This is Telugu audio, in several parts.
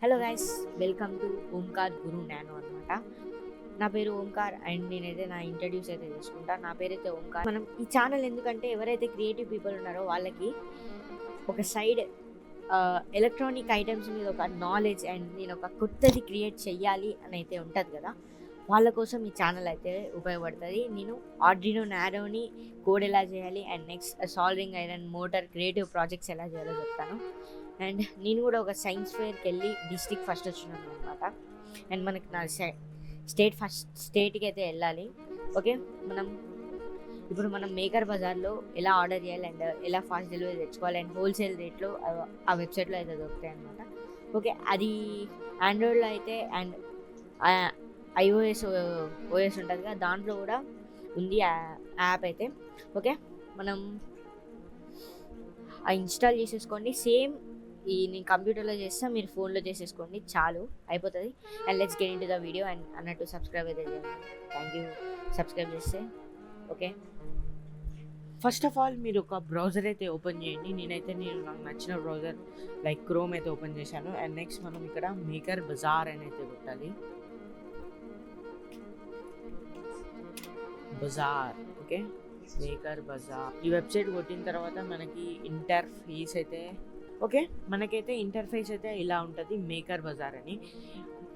Hello guys, welcome to Omkar Guru nano అనమాట. నా పేరు ఓంకార్ అండ్ నేనైతే నా ఇంట్రడ్యూస్ అయితే చేసుకుంటా. నా పేరైతే ఓంకార్. మనం ఈ ఛానల్ ఎందుకంటే ఎవరైతే క్రియేటివ్ పీపుల్ ఉన్నారో వాళ్ళకి ఒక సైడ్ ఎలక్ట్రానిక్ ఐటమ్స్ మీద ఒక నాలెడ్జ్ అండ్ నేను ఒక కొత్తది క్రియేట్ చెయ్యాలి అని అయితే ఉంటుంది కదా, వాళ్ళ కోసం ఈ ఛానల్ అయితే ఉపయోగపడుతుంది. నేను ఆర్డినో నానోని కోడ్ ఎలా చేయాలి and next solving iron motor creative projects ఎలా చేయాలో చెప్తాను. అండ్ నేను కూడా ఒక సైన్స్ ఫేర్కి వెళ్ళి డిస్ట్రిక్ట్ ఫస్ట్ వచ్చినాను అనమాట. అండ్ మనకి నా స్టేట్కి అయితే వెళ్ళాలి. ఓకే, మనం మేకర్ బజార్లో ఎలా ఆర్డర్ చేయాలి అండ్ ఎలా ఫాస్ట్ డెలివరీ తెచ్చుకోవాలి అండ్ హోల్సేల్ రేట్లో ఆ వెబ్సైట్లో అయితే దొరుకుతాయి అనమాట. ఓకే, అది ఆండ్రాయిడ్లో అయితే అండ్ ఓఎస్ ఉంటుంది కదా, దాంట్లో కూడా ఉంది యాప్ అయితే. ఓకే, మనం ఇన్స్టాల్ చేసేసుకోండి. సేమ్ నేను కంప్యూటర్లో చేస్తా, మీరు ఫోన్లో చేసేసుకోండి, చాలు, అయిపోతుంది. And let's get in to the. Video and subscribe అయితే చేయండి. థ్యాంక్ యూ సబ్స్క్రైబ్ చేస్తే. ఓకే, ఫస్ట్ ఆఫ్ ఆల్ మీరు ఒక బ్రౌజర్ అయితే ఓపెన్ చేయండి. నాకు నచ్చిన బ్రౌజర్ లైక్ క్రోమ్ అయితే ఓపెన్ చేశాను. అండ్ నెక్స్ట్ మనం ఇక్కడ మేకర్ బజార్ అని అయితే కొట్టాలి. Bazaar, okay, Maker Bazaar. ఈ వెబ్సైట్ కొట్టిన తర్వాత మనకి ఇంటర్ఫేస్ అయితే ఓకే, మనకైతే ఇంటర్ఫేస్ అయితే ఇలా ఉంటుంది. మేకర్ బజార్ అని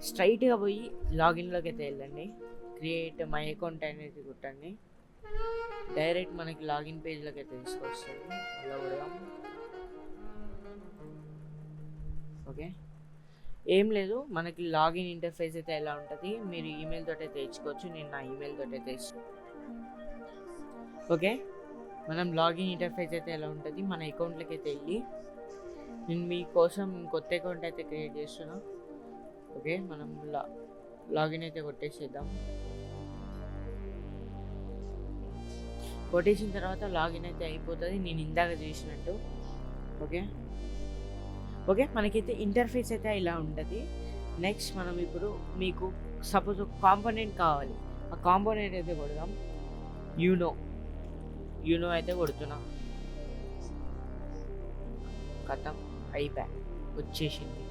స్ట్రైట్గా పోయి లాగిన్లోకి అయితే వెళ్ళండి. క్రియేట్ మై అకౌంట్ అనేది కొట్టండి. డైరెక్ట్ మనకి లాగిన్ పేజ్లోకి అయితే తీసుకొస్తుంది. అలా కూడా ఓకే, ఏం లేదు, మనకి లాగిన్ ఇంటర్ఫేస్ అయితే ఎలా ఉంటుంది. మీరు ఈమెయిల్ తోటి అయితే ఇచ్చుకోవచ్చు. నేను నా ఈమెయిల్ తోటి అయితే ఓకే, మనం లాగిన్ ఇంటర్ఫేస్ అయితే ఎలా ఉంటుంది. మన అకౌంట్లోకి అయితే వెళ్ళి నేను మీకోసం కొత్త అకౌంట్ అయితే క్రియేట్ చేస్తున్నా. ఓకే, మనం లాగిన్ అయితే కొట్టేసేద్దాం. కొట్టేసిన తర్వాత లాగిన్ అయితే అయిపోతుంది, నేను ఇందాక చేసినట్టు. ఓకే ఓకే, మనకైతే ఇంటర్ఫేస్ అయితే ఇలా ఉంటుంది. నెక్స్ట్ మనం ఇప్పుడు మీకు సపోజ్ ఒక కాంపోనెంట్ కావాలి, ఆ కాంపోనెంట్ అయితే కొడదాం. యూనో అయితే కొడుతున్నా. కథం అయిపోయా, వచ్చేసింది,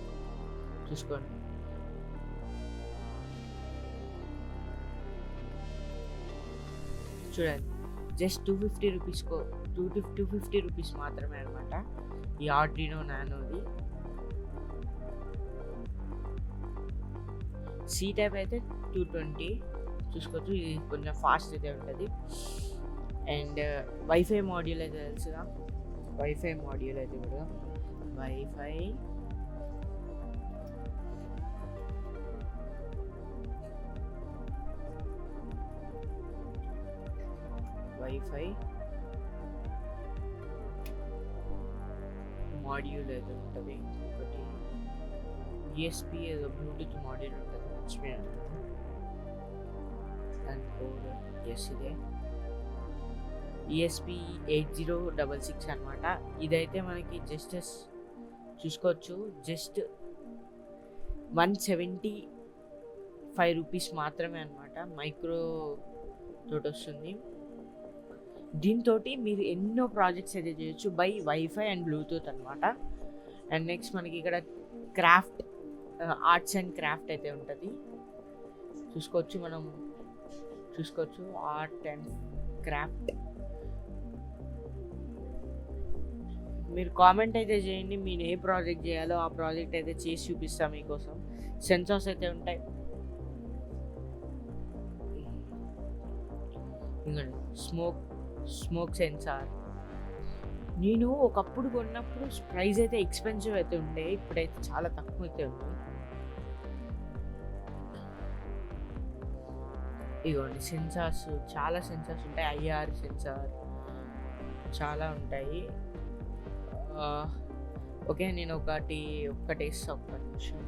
చూసుకోండి. చూడండి, జస్ట్ 250 రూపీస్ మాత్రమే అనమాట ఈ ఆర్డినో నానోది. సి టైప్ అయితే 220 చూసుకోవచ్చు. ఇది కొంచెం ఫాస్ట్ అయితే ఉంటుంది. అండ్ వైఫై మాడ్యూల్ అయితే తెలుసుగా, వైఫై మాడ్యూల్ అయితే కూడా వైఫై మాడ్యూల్ అయితే ఉంటుంది. ఒకటి ఈఎస్పి ఏదో బ్లూటూత్ మాడ్యూల్ ఉంటుంది, మర్చిపోయాను. దాని కోడ్ ఎస్ ఇదే ఈఎస్పి 8066 అనమాట. ఇదైతే మనకి జస్ట్ చూసుకోవచ్చు, జస్ట్ 175 రూపీస్ మాత్రమే అనమాట. మైక్రో తోటి వస్తుంది. దీంతో మీరు ఎన్నో ప్రాజెక్ట్స్ అయితే చేయొచ్చు బై వైఫై అండ్ బ్లూటూత్ అనమాట. అండ్ నెక్స్ట్ మనకి ఇక్కడ ఆర్ట్స్ అండ్ క్రాఫ్ట్ అయితే ఉంటుంది, చూసుకోవచ్చు. Art and craft. మీరు కామెంట్ అయితే చేయండి, మీరు ఏ ప్రాజెక్ట్ చేయాలో ఆ ప్రాజెక్ట్ అయితే చేసి చూపిస్తాం మీకోసం. సెన్సార్స్ అయితే ఉంటాయి. ఇంకోండి స్మోక్ సెన్సార్. నేను ఒకప్పుడు కొన్నప్పుడు ప్రైస్ అయితే ఎక్స్పెన్సివ్ అయితే ఉండే, ఇప్పుడైతే చాలా తక్కువ అయితే ఉంది. ఇదిగోండి సెన్సార్స్, చాలా సెన్సార్స్ ఉంటాయి. ఐఆర్ సెన్సార్ చాలా ఉంటాయి. ఓకే, నేను ఒక్కటేస్తా, ఒక్క నిమిషం.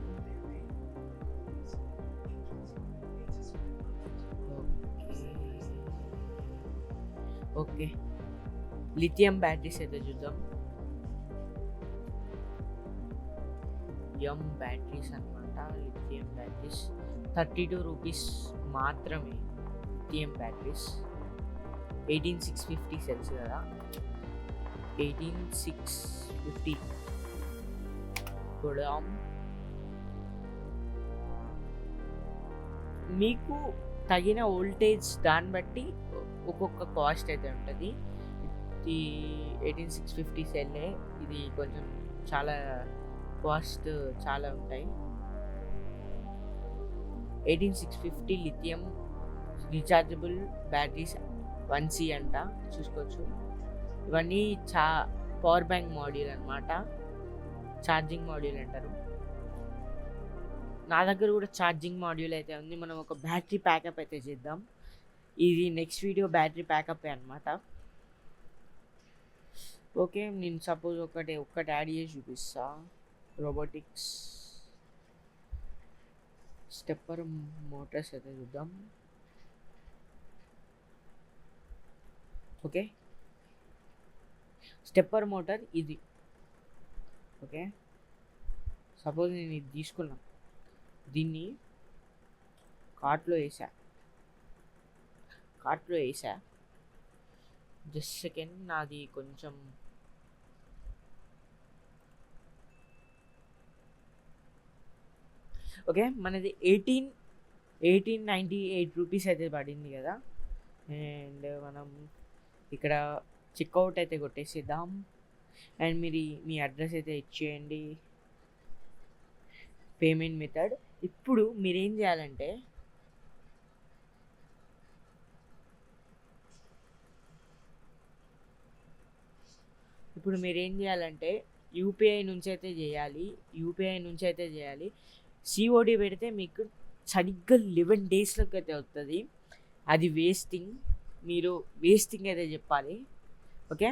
ఓకే, లిథియం బ్యాటరీస్ అయితే చూద్దాం. బ్యాటరీస్ అనమాట, లిథియం బ్యాటరీస్ 32 రూపీస్ మాత్రమే. లిథియం బ్యాటరీస్ 18650 సెల్స్ కదా, 18650 కొడదాం. మీకు తగిన వోల్టేజ్ దాన్ని బట్టి ఒక్కొక్క కాస్ట్ అయితే ఉంటుంది. ఈ 18650 సెల్లే ఇది కొంచెం చాలా కాస్ట్ చాలా ఉంటాయి. 18650 లిథియం రీఛార్జబుల్ బ్యాటరీస్ 1C అంట, చూసుకోవచ్చు. ఇవన్నీ పవర్ బ్యాంక్ మాడ్యూల్ అనమాట, ఛార్జింగ్ మాడ్యూల్ అంటారు. నా దగ్గర కూడా ఛార్జింగ్ మాడ్యూల్ అయితే ఉంది. మనం ఒక బ్యాటరీ ప్యాకప్ అయితే చేద్దాం. ఇది నెక్స్ట్ వీడియో బ్యాటరీ ప్యాకప్ అనమాట. ఓకే, నేను సపోజ్ ఒక్కటి యాడ్ చేసి చూపిస్తా. రోబోటిక్స్ స్టెప్పర్ మోటార్స్ అయితే చూద్దాం. ఓకే, స్టెప్పర్ మోటార్ ఇది. ఓకే, సపోజ్ నేను ఇది తీసుకున్నా, దీన్ని కార్ట్లో వేసా. జస్ట్ సెకండ్, నాది కొంచెం ఓకే, మనది 1898 రూపీస్ అయితే పడింది కదా. అండ్ మనం ఇక్కడ చెక్అవుట్ అయితే కొట్టేసేద్దాం. అండ్ మీరు మీ అడ్రస్ అయితే ఇచ్చేయండి, పేమెంట్ మెథడ్. ఇప్పుడు మీరేం చేయాలంటే యూపీఐ నుంచి అయితే చేయాలి. సిఓడి పెడితే మీకు సరిగ్గా 11 డేస్లోకి అయితే వస్తుంది. అది మీరు వేస్టింగ్ అయితే చెప్పాలి. ఓకే,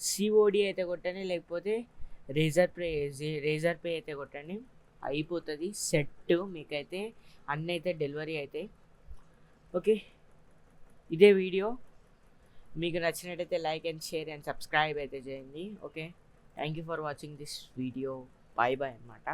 సిఓడి అయితే కొట్టండి, లేకపోతే రేజర్ పే అయితే కొట్టండి, అయిపోతుంది సెట్. మీకైతే అన్నీ అయితే డెలివరీ అవుతాయి. ఓకే, ఇదే వీడియో మీకు నచ్చినట్టయితే like and share and subscribe అయితే చేయండి. Okay, thank you for watching this video. Bye అన్నమాట.